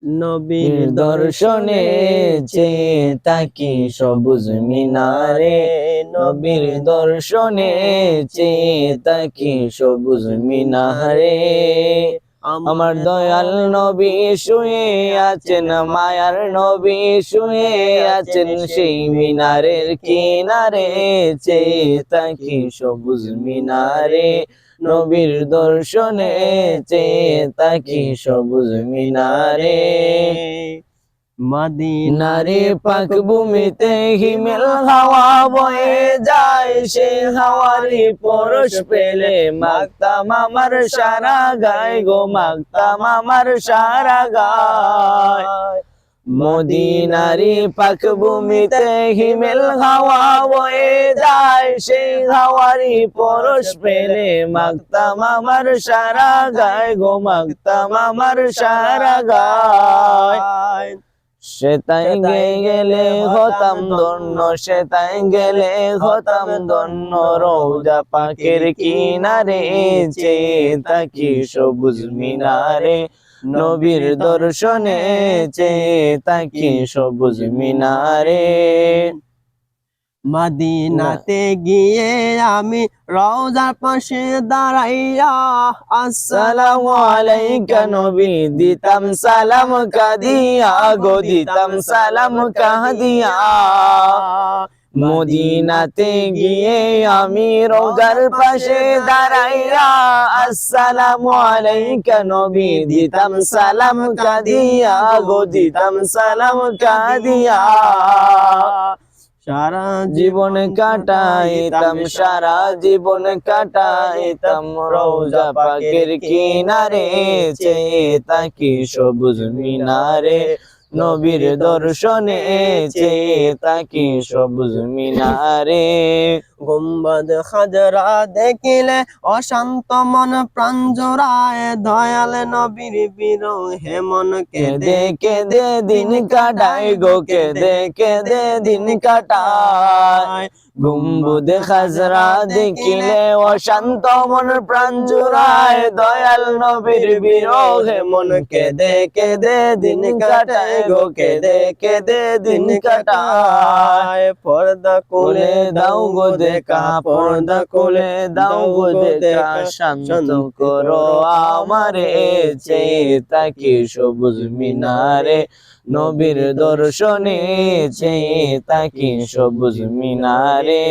নবীর দর্শনে চেয়ে তাকি সবুজ মিনারে, নবীর দর্শনে চেয়ে তাকি সবুজ মিনারে। আমার দয়াল নবী শুয়ে আছেন, মায়ার নবী শুয়ে আছেন সেই মিনারের কিনারে, চেয়ে তাকি সবুজ মিনারে, নবীর দর্শনে চেয়ে তাকি সবুজ মিনারে। মদিনারে পাক ভূমিতে হিমেল হাওয়া বয়ে যায়, সেই হাওয়ারি পরশ পেলে মাগতাম আমার সারা গায় গো, মাগতাম আমার সারা গায়। মদিনারি পাক ভূমিতে হিমেল হাওয়া বয়ে যায়, সেই হাওয়ারি পরশ পেলে মাগতাম আমার সারা গায় গো, মাগতাম আমার সারা গায়। সেতাই গেলে হতাম ধন্য, সেতাই গেলে হতাম ধন্য, রওজা পাকের কিনারে চেয়ে তাকি সবুজ মিনারে, নবীর দর্শনে চেয়ে তাকি সবুজ মিনারে। মদিনাতে গিয়ে আমি রওজার পাশে দাঁড়াইয়া আসসালামু আলাইকা নবী দিতাম সালাম কাদিয়া গো, দিতাম সালাম কাদিয়া। মদিনাতে গিয়ে আমি রওজার পাশে দাঁড়াইয়া আসসালামু আলাইকা নবী দিতাম সালাম কাদিয়া গো, দিতাম সালাম কাদিয়া। সারা জীবন কাটাইতাম, সারা জীবন কাটাইতাম রওজা পাকের কিনারে চেয়ে তাকি সবুজ মিনারে, নবীর দর্শনে চেয়ে তাকি সবুজ মিনারে। গুম্বদ খাজরা দেখিলে অশান্ত মন প্রাণ জোড়ায়, দয়াল নবীর বিরহে মন কেঁদে কেঁদে দিন কাটায় গো, কেঁদে কেঁদে দিন কাটায়। গুম্বদ খাজরা দেখিলে অশান্ত মন প্রাণ জুড়ায়, দয়াল নবীর বিরহে মন কেঁদে কেঁদে দিন কাটায় গো, কেঁদে কেঁদে দিন কাটায়। পর্দা কোলে দাও গো দেখা, পর্দা কোলে দাও গো দেখা, শান্ত করো আমারে চেয়ে তাকি সবুজ মিনারে, নবীর দর্শনে চেয়ে তাকি সবুজ মিনারে।